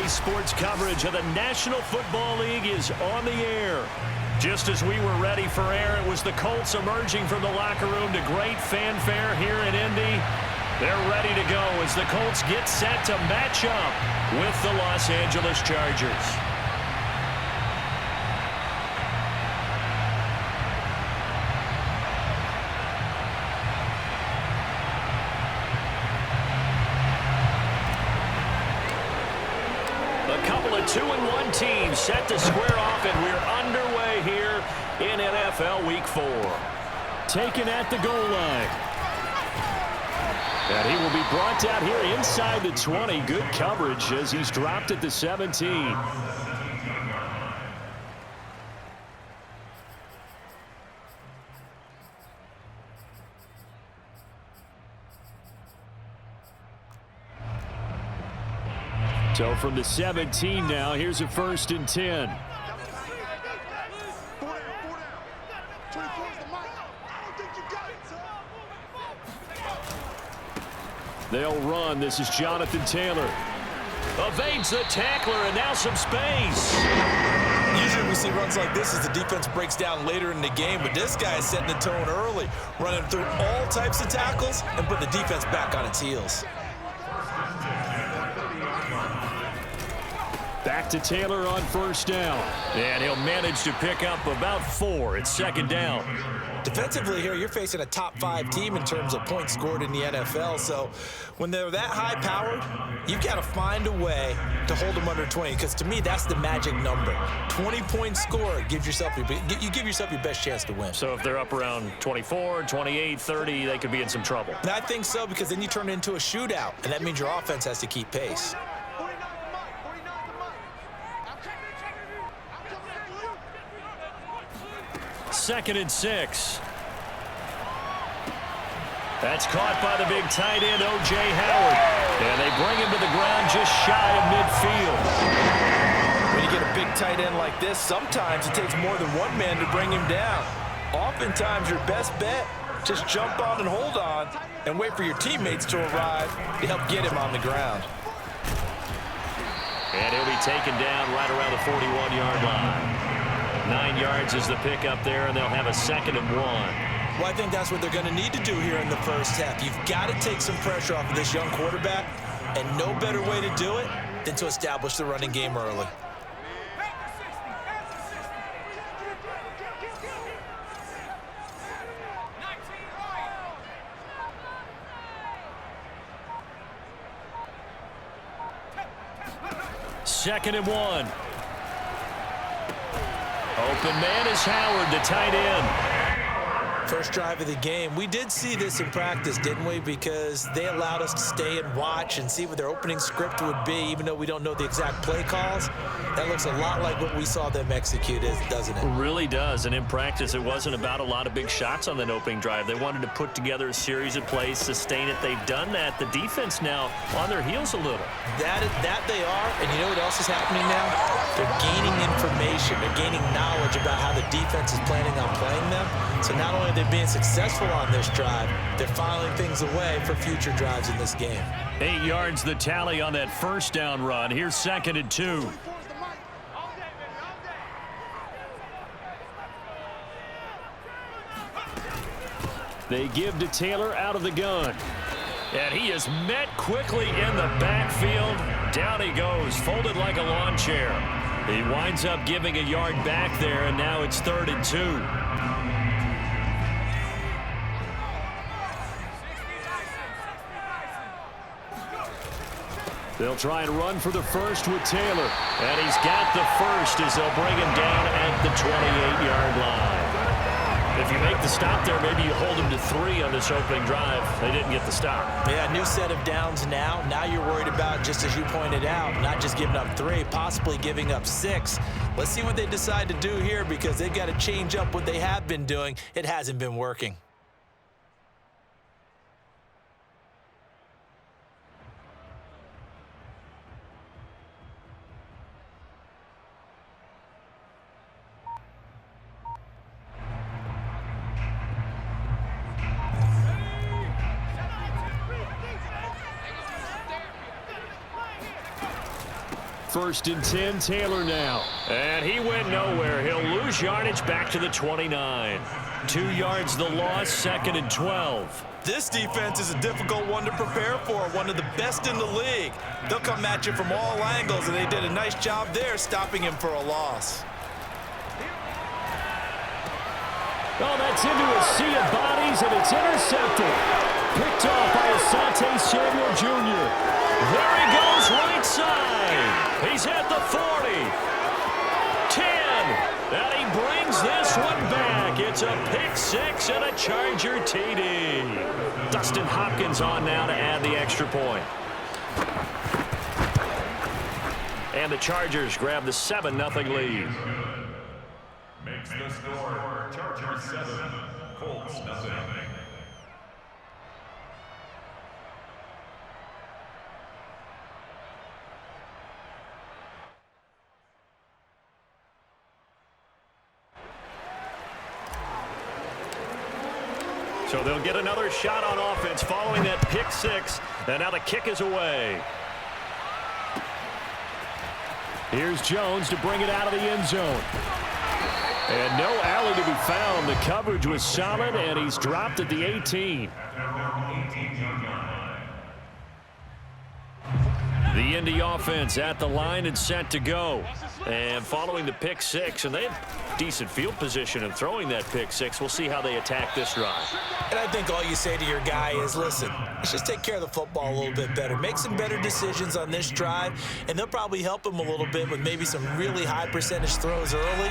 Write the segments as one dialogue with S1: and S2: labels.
S1: Sports coverage of the National Football League is on the air. Just as we were ready for air, it was the Colts emerging from the locker room to great fanfare here in Indy. They're ready to go as the Colts get set to match up with the Los Angeles Chargers. A couple of 2-1 teams set to square off, and we're underway here in NFL Week 4. Taken at the goal line. And he will be brought down here inside the 20. Good coverage as he's dropped at the 17. So from the 17 now, here's a 1st and 10. They'll run. This is Jonathan Taylor. Evades the tackler, and now some space.
S2: Usually we see runs like this as the defense breaks down later in the game, but this guy is setting the tone early, running through all types of tackles and put the defense back on its heels.
S1: Back to Taylor on 1st down. And he'll manage to pick up about 4 at 2nd down.
S2: Defensively here, you're facing a top 5 team in terms of points scored in the NFL. So when they're that high-powered, you've got to find a way to hold them under 20. Because to me, that's the magic number. 20-point score, you give yourself your best chance to win.
S1: So if they're up around 24, 28, 30, they could be in some trouble.
S2: And I think so, because then you turn it into a shootout, and that means your offense has to keep pace.
S1: Second and 6. That's caught by the big tight end, O.J. Howard. And they bring him to the ground just shy of midfield.
S2: When you get a big tight end like this, sometimes it takes more than one man to bring him down. Oftentimes, your best bet, just jump on and hold on and wait for your teammates to arrive to help get him on the ground.
S1: And he'll be taken down right around the 41-yard line. 9 yards is the pickup there, and they'll have a 2nd and 1.
S2: Well, I think that's what they're going to need to do here in the first half. You've got to take some pressure off of this young quarterback, and no better way to do it than to establish the running game early.
S1: Second and 1. Open man is Howard, the tight end.
S2: First drive of the game. We did see this in practice, didn't we? Because they allowed us to stay and watch and see what their opening script would be, even though we don't know the exact play calls. That looks a lot like what we saw them execute, doesn't it?
S1: It really does. And in practice, it wasn't about a lot of big shots on that opening drive. They wanted to put together a series of plays, sustain it. They've done that. The defense now on their heels a little.
S2: That they are. And you know what else is happening now? They're gaining information information. They're gaining knowledge about how the defense is planning on playing them. So not only are they being successful on this drive, they're filing things away for future drives in this game.
S1: 8 yards the tally on that first down run. Here's 2nd and 2. They give to Taylor out of the gun. And he is met quickly in the backfield. Down he goes, folded like a lawn chair. He winds up giving a yard back there, and now it's 3rd and 2. They'll try and run for the first with Taylor. And he's got the first as they'll bring him down at the 28-yard line. If you make the stop there, maybe you hold him to 3 on this opening drive. They didn't get the stop.
S2: Yeah, new set of downs now. Now you're worried about, just as you pointed out, not just giving up 3, possibly giving up 6. Let's see what they decide to do here, because they've got to change up what they have been doing. It hasn't been working.
S1: First and 10, Taylor now. And he went nowhere. He'll lose yardage back to the 29. 2 yards the loss, 2nd and 12.
S2: This defense is a difficult one to prepare for, one of the best in the league. They'll come at you from all angles, and they did a nice job there stopping him for a loss.
S1: Oh, that's into a sea of bodies, and it's intercepted. Picked off by Asante Samuel Jr. There he goes, right side. He's at the 40. 10. And he brings this one back. It's a pick 6 and a Charger TD. Dustin Hopkins on now to add the extra point. And the Chargers grab the 7-0 lead.
S3: Makes the score Chargers 7, Colts 0.
S1: So they'll get another shot on offense following that pick 6. And now the kick is away. Here's Jones to bring it out of the end zone. And no alley to be found. The coverage was solid, and he's dropped at the 18. The Indy offense at the line and set to go. And following the pick 6, and they have decent field position in throwing that pick 6. We'll see how they attack this drive.
S2: And I think all you say to your guy is, listen, let's just take care of the football a little bit better. Make some better decisions on this drive, and they'll probably help him a little bit with maybe some really high percentage throws early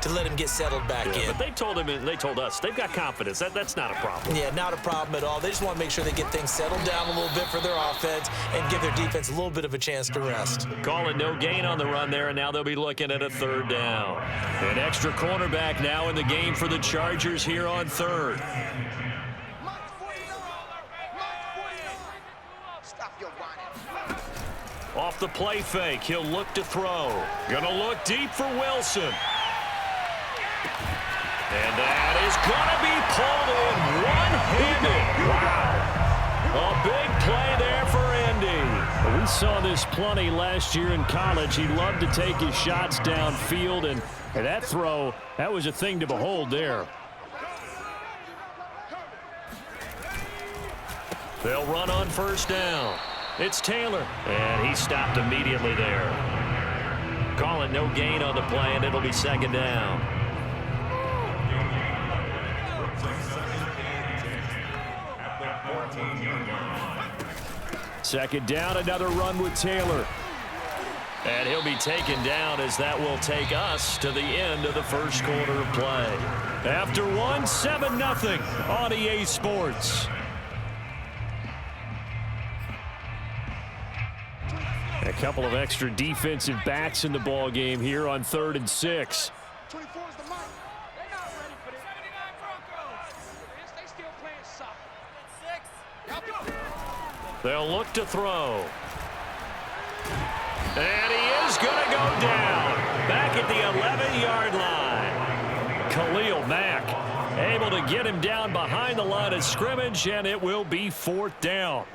S2: to let him get settled back in.
S1: But they told him, and they told us, they've got confidence. That's not a problem.
S2: Yeah, not a problem at all. They just want to make sure they get things settled down a little bit for their offense and give their defense a little bit of a chance to rest.
S1: Call it no gain on the run there, and now they'll be looking at a 3rd down. An extra cornerback now in the game for the Chargers here on 3rd. Off the play fake, he'll look to throw. Gonna look deep for Wilson. And that is going to be pulled in one-handed. Wow. A big play there for Indy. We saw this plenty last year in college. He loved to take his shots downfield, and that throw, that was a thing to behold there. They'll run on 1st down. It's Taylor, and he stopped immediately there. Call it no gain on the play, and it'll be 2nd down. Second down, another run with Taylor. And he'll be taken down as that will take us to the end of the first quarter of play. After one, 7-0 on EA Sports. A couple of extra defensive backs in the ball game here on 3rd and 6. They'll look to throw. And he is going to go down. Back at the 11-yard line. Khalil Mack able to get him down behind the line of scrimmage, and it will be 4th down.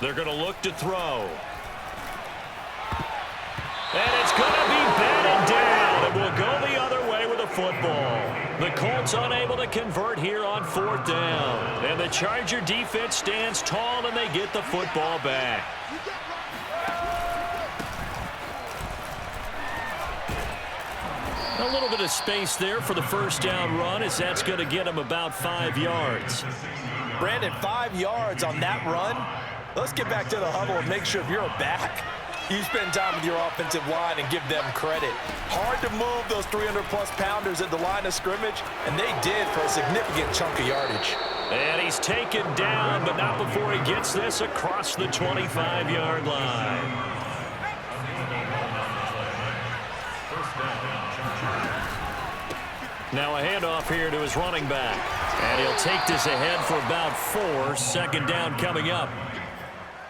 S1: They're going to look to throw. And it's going to be batted down. It will go the other way with the football. The Colts unable to convert here on 4th down. And the Charger defense stands tall, and they get the football back. A little bit of space there for the first down run, as that's going to get him about 5 yards.
S2: Brandon, 5 yards on that run. Let's get back to the huddle and make sure if you're a back, you spend time with your offensive line and give them credit. Hard to move those 300-plus pounders at the line of scrimmage, and they did for a significant chunk of yardage.
S1: And he's taken down, but not before he gets this across the 25-yard line. Now a handoff here to his running back. And he'll take this ahead for about 4. Second down coming up.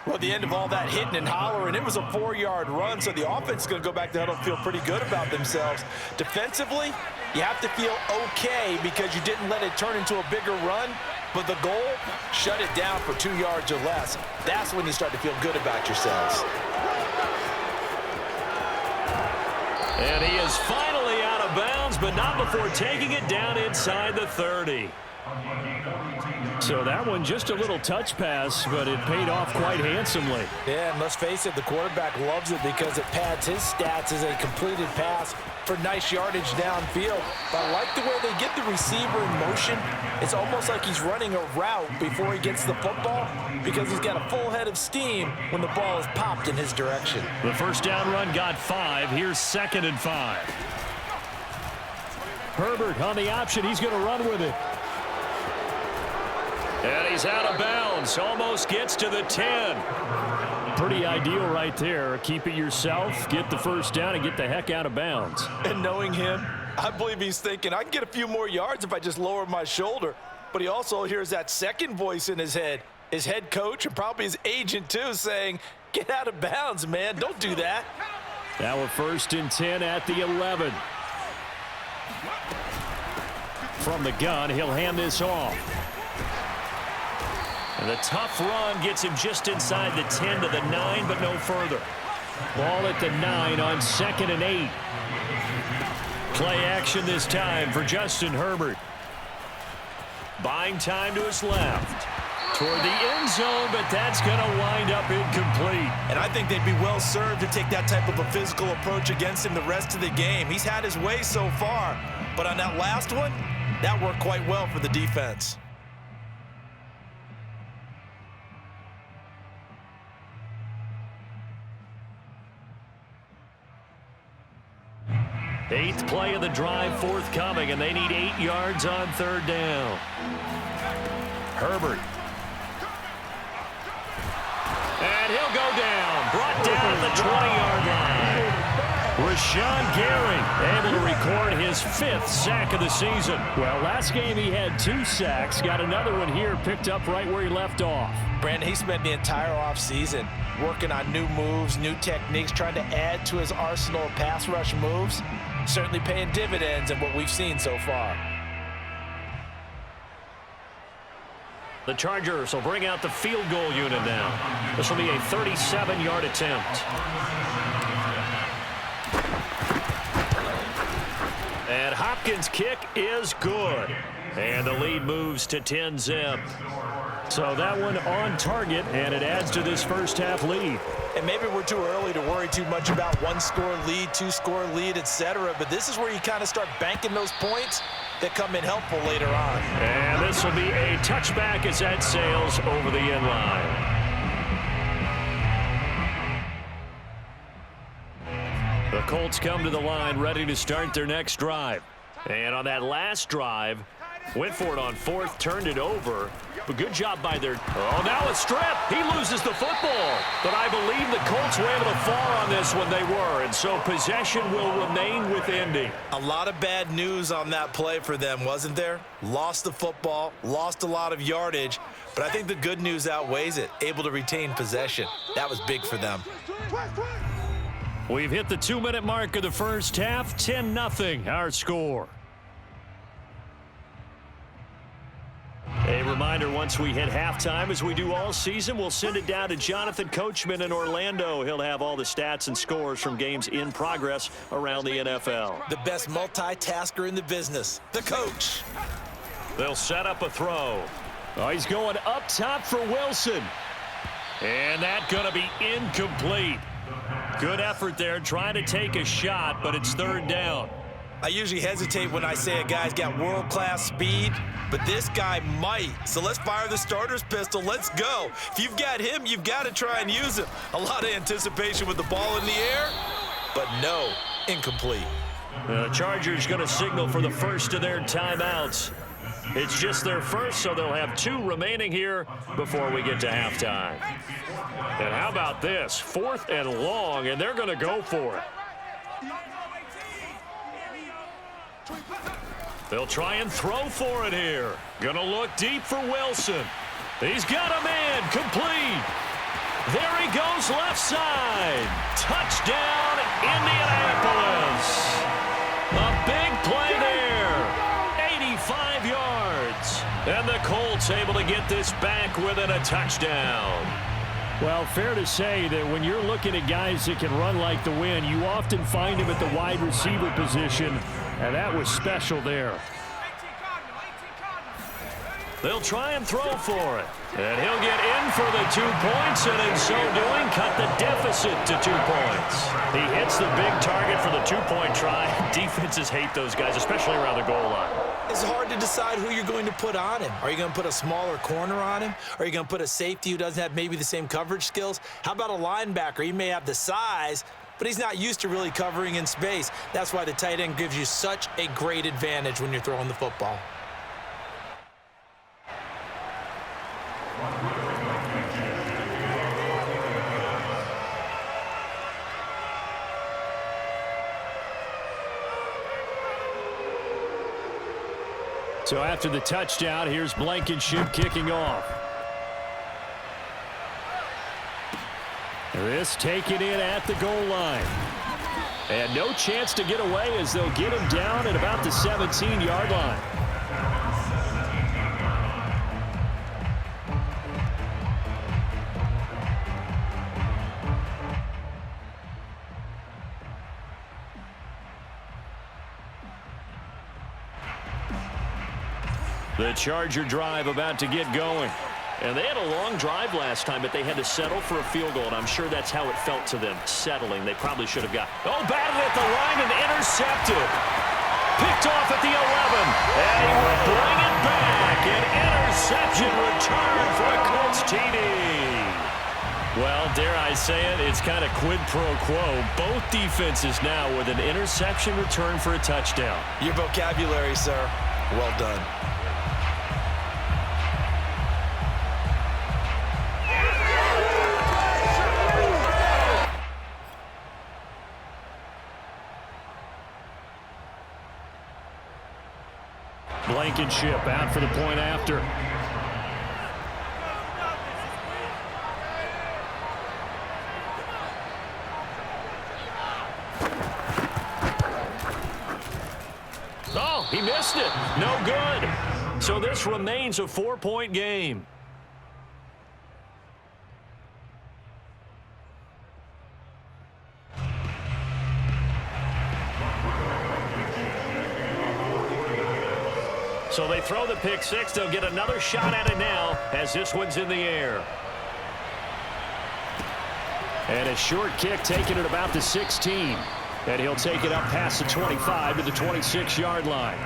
S2: Well, at the end of all that hitting and hollering, it was a 4-yard run, so the offense is going to go back to huddle and feel pretty good about themselves. Defensively, you have to feel okay because you didn't let it turn into a bigger run, but the goal, shut it down for 2 yards or less. That's when you start to feel good about yourselves.
S1: And he is finally out of bounds, but not before taking it down inside the 30. So that one just a little touch pass, but it paid off quite handsomely.
S2: Yeah, and let's face it, the quarterback loves it because it pads his stats as a completed pass for nice yardage downfield. But I like the way they get the receiver in motion. It's almost like he's running a route before he gets the football because he's got a full head of steam when the ball is popped in his direction.
S1: The first down run got 5. Here's 2nd and 5. Herbert on the option. He's going to run with it. And he's out of bounds. Almost gets to the 10. Pretty ideal right there. Keep it yourself, get the first down, and get the heck out of bounds.
S2: And knowing him, I believe he's thinking, I can get a few more yards if I just lower my shoulder. But he also hears that second voice in his head, his head coach and probably his agent too, saying, get out of bounds, man. Don't do that.
S1: Now a 1st and 10 at the 11. From the gun, he'll hand this off. And the tough run gets him just inside the 10 to the 9, but no further. Ball at the 9 on 2nd and 8. Play action this time for Justin Herbert. Buying time to his left. Toward the end zone, but that's going to wind up incomplete.
S2: And I think they'd be well served to take that type of a physical approach against him the rest of the game. He's had his way so far, but on that last one, that worked quite well for the defense.
S1: Eighth play of the drive forthcoming, and they need 8 yards on 3rd down. Herbert. And he'll go down. Brought down at the 20-yard line. Rashawn Gary able to record his 5th sack of the season. Well, last game he had 2 sacks. Got another one here picked up right where he left off.
S2: Brandon, he spent the entire offseason working on new moves, new techniques, trying to add to his arsenal of pass rush moves. Certainly paying dividends in what we've seen so far.
S1: The Chargers will bring out the field goal unit now. This will be a 37-yard attempt. And Hopkins' kick is good. And the lead moves to 10-zip. So that one on target, and it adds to this first half lead.
S2: And maybe we're too early to worry too much about 1-score lead, 2-score lead, etc. But this is where you kind of start banking those points that come in helpful later on.
S1: And this will be a touchback as that sails over the end line. The Colts come to the line ready to start their next drive. And on that last drive, Went for it on fourth, turned it over. But good job by their... Oh, now a strip. He loses the football. But I believe the Colts were able to fall on this when they were. And so possession will remain with Indy.
S2: A lot of bad news on that play for them, wasn't there? Lost the football, lost a lot of yardage. But I think the good news outweighs it. Able to retain possession. That was big for them.
S1: We've hit the 2-minute mark of the first half. 10-0 our score. A reminder, once we hit halftime, as we do all season, we'll send it down to Jonathan Coachman in Orlando. He'll have all the stats and scores from games in progress around the NFL.
S2: The best multitasker in the business, the coach.
S1: They'll set up a throw. Oh, he's going up top for Wilson. And that's going to be incomplete. Good effort there, trying to take a shot, but it's third down.
S2: I usually hesitate when I say a guy's got world-class speed, but this guy might. So let's fire the starter's pistol. Let's go. If you've got him, you've got to try and use him. A lot of anticipation with the ball in the air, but no, incomplete.
S1: The Chargers going to signal for the first of their timeouts. It's just their first, so they'll have 2 remaining here before we get to halftime. And how about this? 4th and long, and they're going to go for it. They'll try and throw for it here. Gonna look deep for Wilson. He's got a man, complete. There he goes, left side. Touchdown, Indianapolis. A big play there. 85 yards. And the Colts able to get this back within a touchdown. Well, fair to say that when you're looking at guys that can run like the wind, you often find him at the wide receiver position, and that was special there. They'll try and throw for it. And he'll get in for the 2 points, and in so doing, cut the deficit to 2 points. He hits the big target for the 2-point try. Defenses hate those guys, especially around the goal line.
S2: It's hard to decide who you're going to put on him. Are you going to put a smaller corner on him? Are you going to put a safety who doesn't have maybe the same coverage skills? How about a linebacker? He may have the size, but he's not used to really covering in space. That's why the tight end gives you such a great advantage when you're throwing the football.
S1: So after the touchdown, here's Blankenship kicking off. This taken in at the goal line. And no chance to get away as they'll get him down at about the 17-yard line. The Charger drive about to get going. And they had a long drive last time, but they had to settle for a field goal, and I'm sure that's how it felt to them, settling. They probably should have got... Oh, batted at the line and intercepted. Picked off at the 11. And he will bring it back. An interception return for a Colts TD. Well, dare I say it, it's kind of quid pro quo. Both defenses now with an interception return for a touchdown.
S2: Your vocabulary, sir. Well done.
S1: Blankenship out for the point after. Oh, he missed it. No good. So this remains a 4-point game. So they throw the pick six. They'll get another shot at it now as this one's in the air. And a short kick taken at about the 16. And he'll take it up past the 25 to the 26-yard line.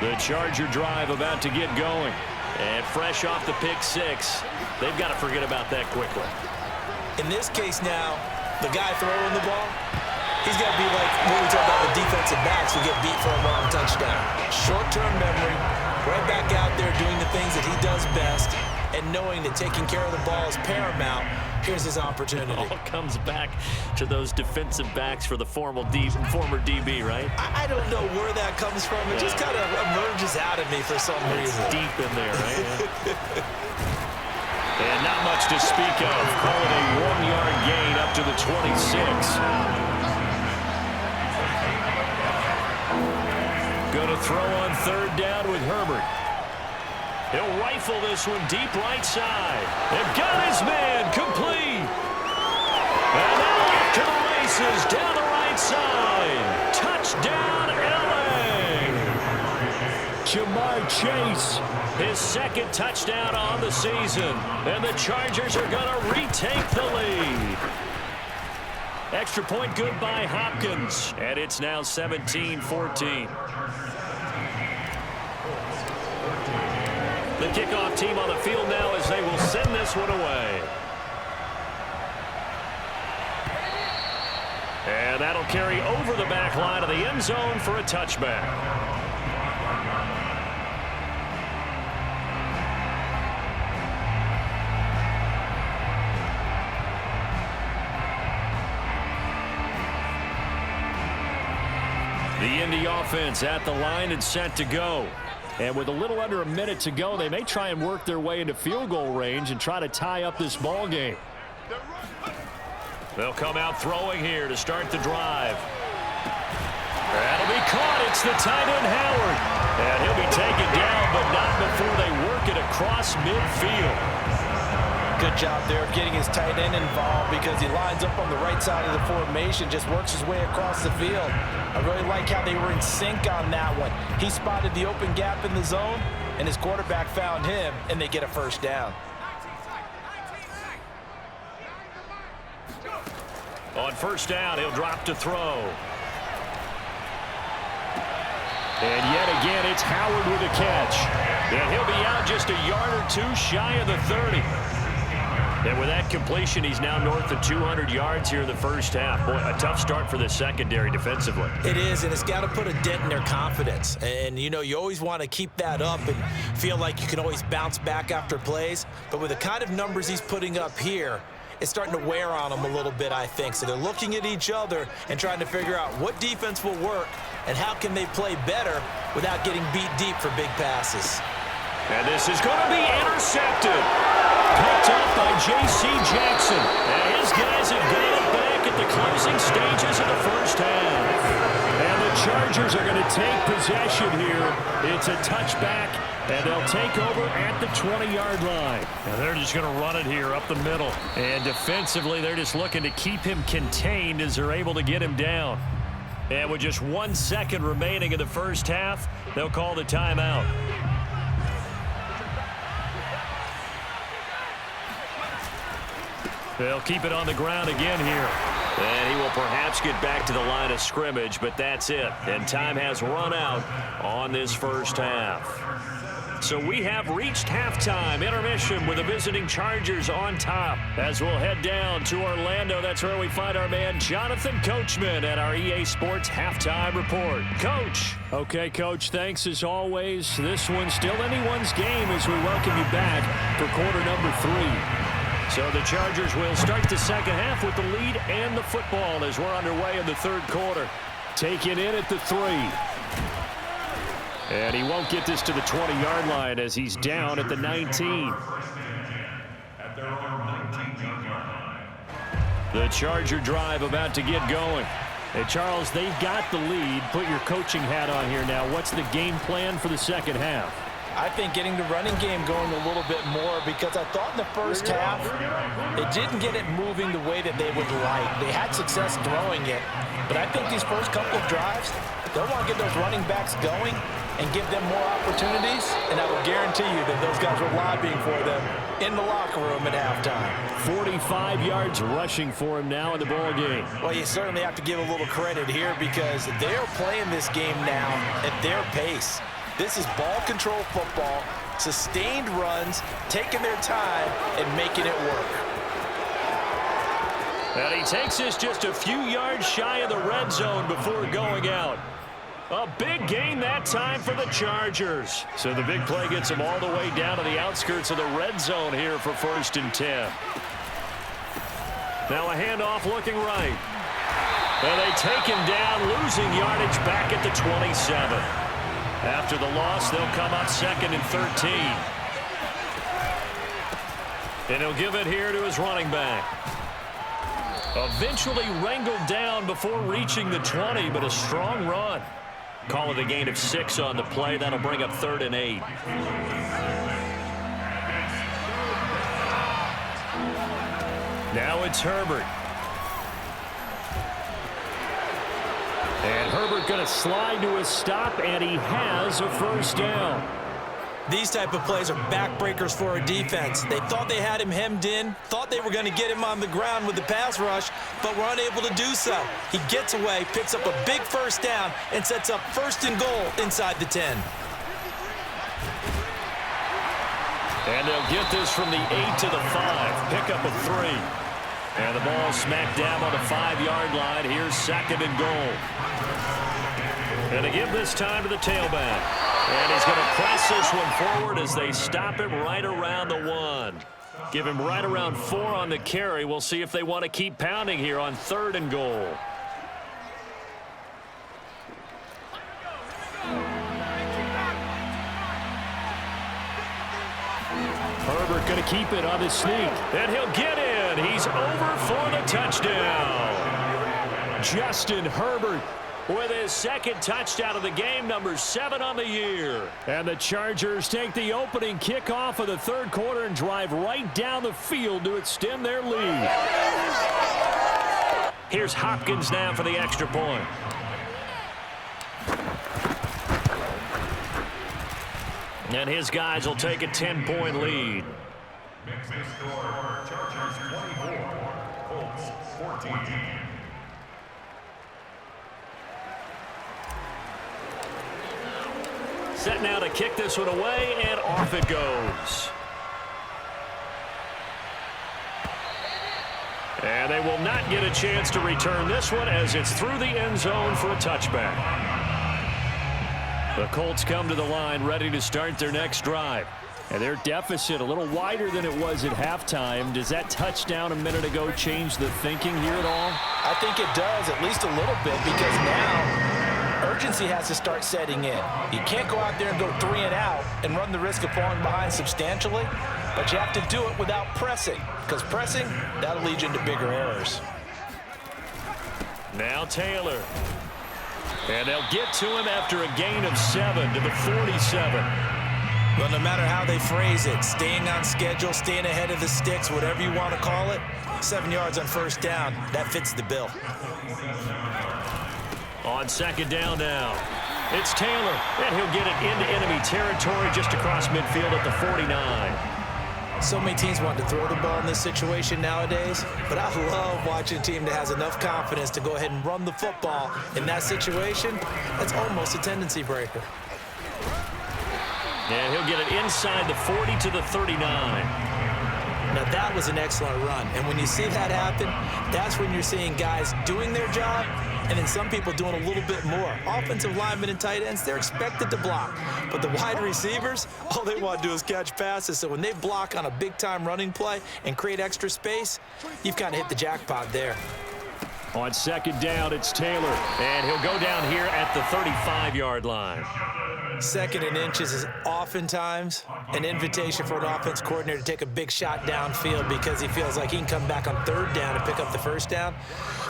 S1: The Charger drive about to get going. And fresh off the pick six, they've got to forget about that quickly.
S2: In this case now, the guy throwing the ball, he's got to be like when we talk about the defensive backs who get beat for a long touchdown. Short-term memory, right back out there doing the things that he does best, and knowing that taking care of the ball is paramount. Here's his opportunity.
S1: It all comes back to those defensive backs for the former DB, right?
S2: I don't know where that comes from. It just kind of emerges out of me for some reason.
S1: It's deep in there, right? And not much to speak of. Call it a 1-yard gain up to the 26. Going to throw on third down with Herbert. He'll rifle this one deep right side. They've got his man complete. And now off to the races down the right side. Touchdown, LA. Jamar Chase, his second touchdown on the season. And the Chargers are going to retake the lead. Extra point good by Hopkins. And it's now 17-14. The kickoff team on the field now as they will send this one away. And that'll carry over the back line of the end zone for a touchback. The Indy offense at the line and set to go. And with a little under a minute to go, they may try and work their way into field goal range and try to tie up this ball game. They'll come out throwing here to start the drive. That'll be caught. It's the tight end, Howard. And he'll be taken down, but not before they work it across midfield.
S2: Good job there of getting his tight end involved because he lines up on the right side of the formation, just works his way across the field. I really like how they were in sync on that one. He spotted the open gap in the zone, and his quarterback found him, and they get a first down.
S1: On first down, he'll drop to throw. And yet again, it's Howard with a catch. And he'll be out just a yard or two shy of the 30. And with that completion, he's now north of 200 yards here in the first half. Boy, a tough start for the secondary defensively.
S2: It is, and it's got to put a dent in their confidence. And, you know, you always want to keep that up and feel like you can always bounce back after plays. But with the kind of numbers he's putting up here, it's starting to wear on them a little bit, I think. So they're looking at each other and trying to figure out what defense will work and how can they play better without getting beat deep for big passes.
S1: And this is going to be intercepted. Picked up by J.C. Jackson. And his guys have got it back at the closing stages of the first half. And the Chargers are going to take possession here. It's a touchback, and they'll take over at the 20-yard line. And they're just going to run it here up the middle. And defensively, they're just looking to keep him contained as they're able to get him down. And with just 1 second remaining in the first half, they'll call the timeout. They'll keep it on the ground again here. And he will perhaps get back to the line of scrimmage, but that's it. And time has run out on this first half. So we have reached halftime intermission with the visiting Chargers on top. As we'll head down to Orlando, that's where we find our man Jonathan Coachman at our EA Sports Halftime Report. Coach. Okay, Coach, thanks as always. This one's still anyone's game as we welcome you back for quarter number 3. So the Chargers will start the second half with the lead and the football as we're underway in the third quarter. Taken in at the 3. And he won't get this to the 20-yard line as he's down at the 19.
S3: At their own 19-yard line.
S1: The Charger drive about to get going. Hey, Charles, they've got the lead. Put your coaching hat on here now. What's the game plan for the second half?
S2: I think getting the running game going a little bit more because I thought in the first half they didn't get it moving the way that they would like. They had success throwing it, but I think these first couple of drives, they'll want to get those running backs going and give them more opportunities, and I will guarantee you that those guys were lobbying for them in the locker room at halftime.
S1: 45 yards rushing for him now in the ball game.
S2: Well, you certainly have to give a little credit here because they're playing this game now at their pace. This is ball control football, sustained runs, taking their time, and making it work.
S1: And he takes this just a few yards shy of the red zone before going out. A big gain that time for the Chargers. So the big play gets them all the way down to the outskirts of the red zone here for 1st and 10. Now a handoff looking right. And they take him down, losing yardage back at the 27. After the loss, they'll come up 2nd and 13. And he'll give it here to his running back. Eventually wrangled down before reaching the 20, but a strong run. Call it a gain of 6 on the play. That'll bring up 3rd and 8. Now it's Herbert. And Herbert going to slide to a stop, and he has a 1st down.
S2: These type of plays are backbreakers for a defense. They thought they had him hemmed in, thought they were going to get him on the ground with the pass rush, but were unable to do so. He gets away, picks up a big 1st down, and sets up 1st and goal inside the 10.
S1: And they'll get this from the 8 to the 5. Pick up a 3. And the ball smacked down on the 5-yard line. Here's 2nd and goal. And to give this time to the tailback. And he's going to press this one forward as they stop him right around the 1. Give him right around 4 on the carry. We'll see if they want to keep pounding here on 3rd and goal. Herbert going to keep it on his sneak. And he'll get in. He's over for the touchdown. Justin Herbert with his 2nd touchdown of the game, number 7 on the year. And the Chargers take the opening kickoff of the 3rd quarter and drive right down the field to extend their lead. Here's Hopkins now for the extra point. And his guys will take a 10-point lead.
S3: Makes the score Chargers 24, Colts 14.
S1: Set now to kick this one away, and off it goes. And they will not get a chance to return this one as it's through the end zone for a touchback. The Colts come to the line ready to start their next drive. And their deficit a little wider than it was at halftime. Does that touchdown a minute ago change the thinking here at all?
S2: I think it does, at least a little bit, because now urgency has to start setting in. You can't go out there and go 3 and out and run the risk of falling behind substantially, but you have to do it without pressing, because pressing, that'll lead you into bigger errors.
S1: Now Taylor. And they'll get to him after a gain of 7 to the 47.
S2: Well, no matter how they phrase it, staying on schedule, staying ahead of the sticks, whatever you want to call it, 7 yards on 1st down, that fits the bill.
S1: On 2nd down now, it's Taylor, and he'll get it into enemy territory just across midfield at the 49.
S2: So many teams want to throw the ball in this situation nowadays, but I love watching a team that has enough confidence to go ahead and run the football. In that situation, that's almost a tendency breaker.
S1: And he'll get it inside the 40 to the 39.
S2: Now, that was an excellent run, and when you see that happen, that's when you're seeing guys doing their job and then some people doing a little bit more. Offensive linemen and tight ends, they're expected to block. But the wide receivers, all they want to do is catch passes. So when they block on a big-time running play and create extra space, you've kind of hit the jackpot there.
S1: On 2nd down, it's Taylor, and he'll go down here at the 35-yard line.
S2: 2nd and inches is oftentimes an invitation for an offense coordinator to take a big shot downfield because he feels like he can come back on 3rd down and pick up the 1st down.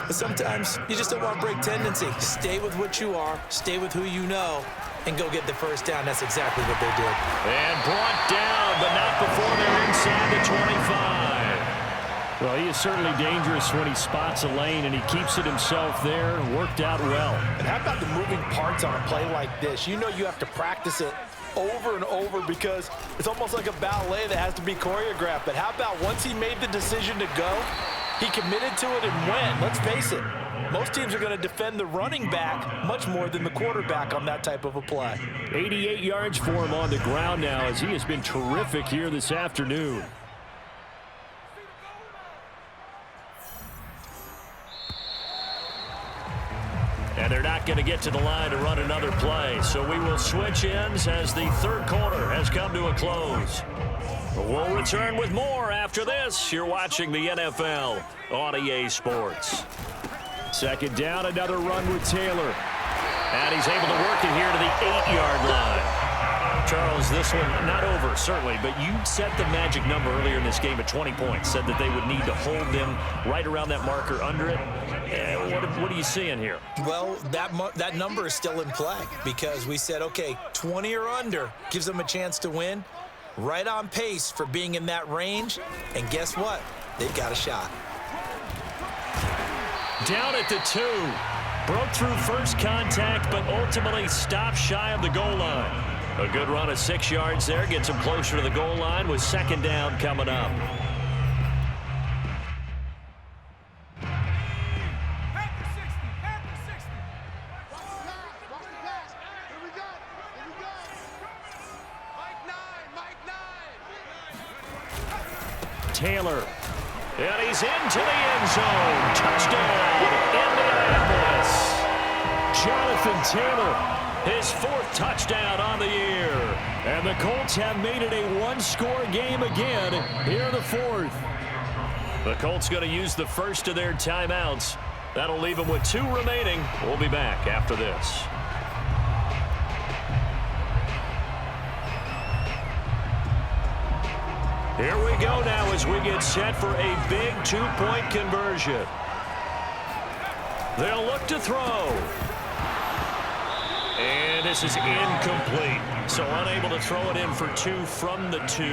S2: But sometimes you just don't want to break tendency. Stay with what you are, stay with who you know, and go get the 1st down. That's exactly what they did.
S1: And brought down, but not before they're inside the 25. Well, he is certainly dangerous when he spots a lane, and he keeps it himself there. Worked out well.
S4: And how about the moving parts on a play like this? You know you have to practice it over and over because it's almost like a ballet that has to be choreographed. But how about once he made the decision to go, he committed to it and went. Let's face it, Most teams are going to defend the running back much more than the quarterback on that type of a play.
S1: 88 yards for him on the ground now as he has been terrific here this afternoon. And they're not going to get to the line to run another play. So we will switch ends as the third quarter has come to a close. We'll return with more after this. You're watching the NFL on EA Sports. Second down, another run with Taylor. And he's able to work it here to the 8-yard line. Charles, this one not over, certainly, but you set the magic number earlier in this game at 20 points, said that they would need to hold them right around that marker under it. What are you seeing here?
S2: Well, that number is still in play because we said, okay, 20 or under gives them a chance to win. Right on pace for being in that range. And guess what? They've got a shot.
S1: Down at the 2. Broke through first contact, but ultimately stopped shy of the goal line. A good run of 6 yards there. Gets him closer to the goal line with second down coming up. Taylor. And he's into the end zone. Touchdown, Indianapolis. Jonathan Taylor, his 4th touchdown on the year. And the Colts have made it a one-score game again here in the 4th. The Colts going to use the first of their timeouts. That'll leave them with 2 remaining. We'll be back after this. Here we go now as we get set for a big 2-point conversion. They'll look to throw. And this is incomplete. So unable to throw it in for 2 from the 2.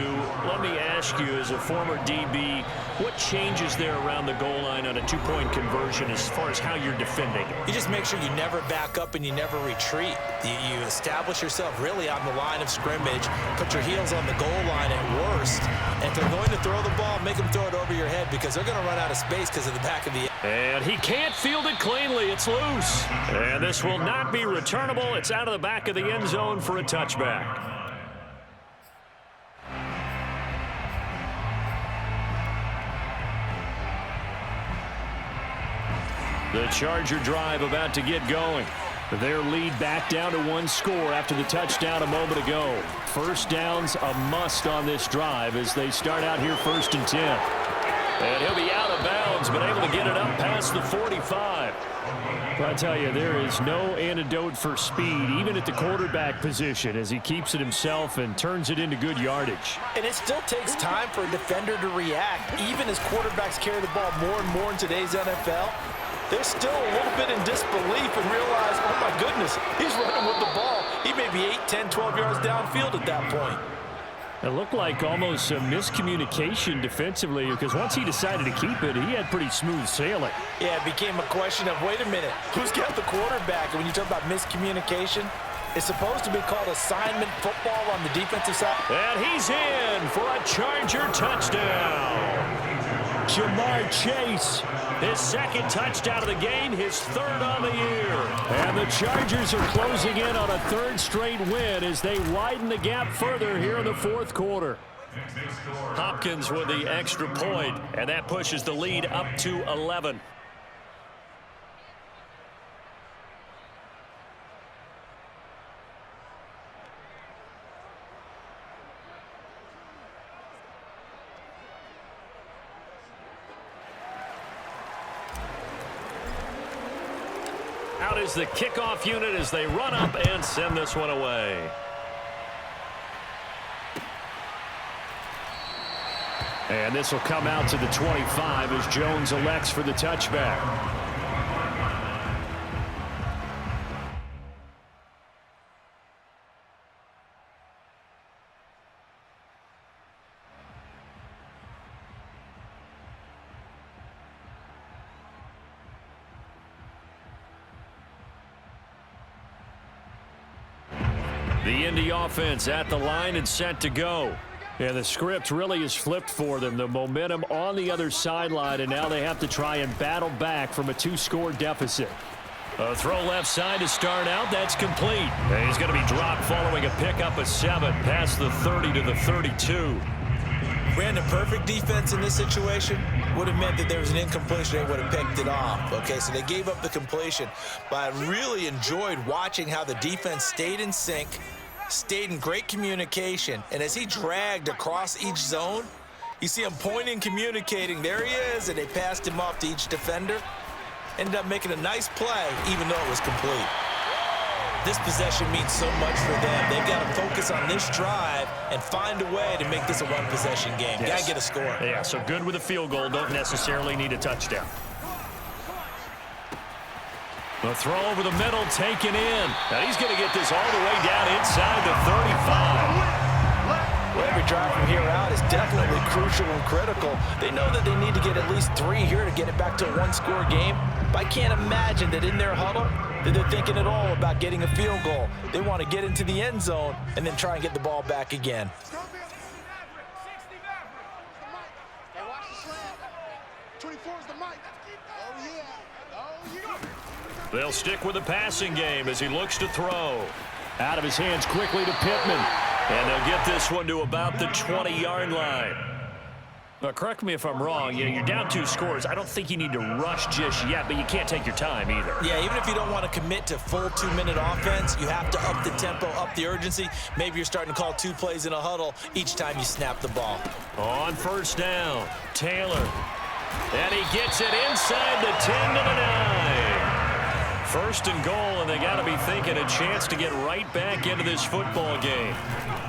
S1: Let me ask you, as a former DB, what changes there around the goal line on a 2-point conversion as far as how you're defending?
S2: You just make sure you never back up and you never retreat. You establish yourself really on the line of scrimmage, put your heels on the goal line at worst, and if they're going to throw the ball, make them throw it over your head because they're going to run out of space because of the back of the...
S1: And he can't field it cleanly. It's loose. And this will not be returnable. It's out of the back of the end zone for a touchback. The Charger drive about to get going. Their lead back down to 1 score after the touchdown a moment ago. First down's a must on this drive as they start out here 1st and 10. And he'll be out of bounds, but able to get it up past the 45. But I tell you, there is no antidote for speed, even at the quarterback position, as he keeps it himself and turns it into good yardage.
S4: And it still takes time for a defender to react. Even as quarterbacks carry the ball more and more in today's NFL, they're still a little bit in disbelief and realize, oh my goodness, he's running with the ball. He may be 8, 10, 12 yards downfield at that point.
S1: It looked like almost a miscommunication defensively because once he decided to keep it, he had pretty smooth sailing.
S4: Yeah, it became a question of, wait a minute, who's got the quarterback? And when you talk about miscommunication, it's supposed to be called assignment football on the defensive side.
S1: And he's in for a Charger touchdown. Jamar Chase, his 2nd touchdown of the game, his 3rd on the year. And the Chargers are closing in on a 3rd straight win as they widen the gap further here in the 4th quarter. Hopkins with the extra point, and that pushes the lead up to 11. Out is the kickoff unit as they run up and send this one away. And this will come out to the 25 as Jones elects for the touchback. The Indy offense at the line and set to go. And the script really is flipped for them. The momentum on the other sideline, and now they have to try and battle back from a 2-score deficit. A throw left side to start out. That's complete. And he's going to be dropped following a pickup of 7 past the 30 to the 32.
S2: Brandon, perfect defense in this situation would have meant that there was an incompletion. They would have picked it off. Okay, so they gave up the completion. But I really enjoyed watching how the defense stayed in sync, stayed in great communication, and as he dragged across each zone, you see him pointing, communicating. There he is, and they passed him off to each defender. Ended up making a nice play, even though it was complete. This possession means so much for them. They've got to focus on this drive and find a way to make this a one-possession game.
S1: Yes.
S2: Got to get a score.
S1: Yeah, so good with a field goal. Don't necessarily need a touchdown. The throw over the middle, taken in. Now he's going to get this all the way down inside the 35.
S4: Well, every drive from here out is definitely crucial and critical. They know that they need to get at least 3 here to get it back to a one-score game. But I can't imagine that in their huddle that they're thinking at all about getting a field goal. They want to get into the end zone and then try and get the ball back again.
S1: They'll stick with the passing game as he looks to throw. Out of his hands quickly to Pittman. And they'll get this one to about the 20-yard line. Now, correct me if I'm wrong. You're down 2 scores. I don't think you need to rush just yet, but you can't take your time either.
S2: Yeah, even if you don't want to commit to full 2-minute offense, you have to up the tempo, up the urgency. Maybe you're starting to call 2 plays in a huddle each time you snap the ball.
S1: On first down, Taylor. And he gets it inside the 10 to the 9. First and goal, and they got to be thinking a chance to get right back into this football game.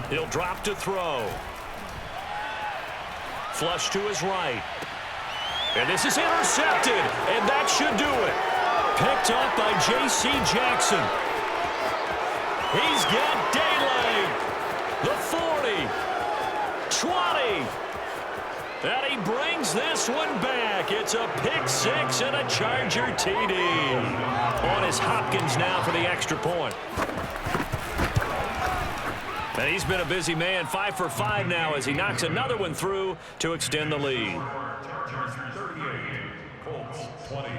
S1: He'll drop to throw. Flush to his right. And this is intercepted, and that should do it. Picked up by J.C. Jackson. He's got daylight. The 40, 20. And he brings this one back. It's a pick 6 and a Charger TD. On is Hopkins now for the extra point. And he's been a busy man, 5 for 5 now as he knocks another one through to extend the lead.
S3: Chargers 38, Colts 20.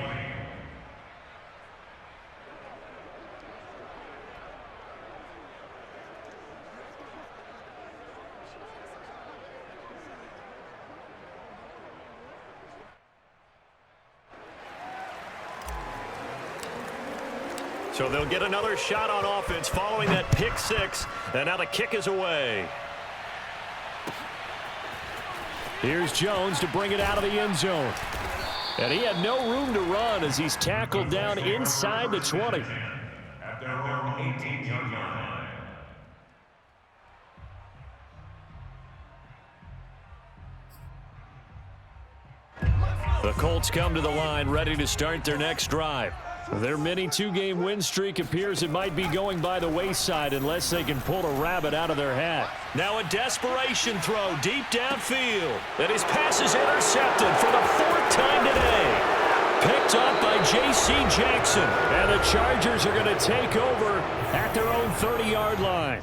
S1: So they'll get another shot on offense following that pick 6, and now the kick is away. Here's Jones to bring it out of the end zone. And he had no room to run as he's tackled down inside the 20.
S3: At their own 18-yard line.
S1: The Colts come to the line ready to start their next drive. Their mini 2-game win streak appears it might be going by the wayside unless they can pull a rabbit out of their hat. Now a desperation throw deep downfield. And his pass is intercepted for the 4th time today. Picked up by J.C. Jackson. And the Chargers are going to take over at their own 30-yard line.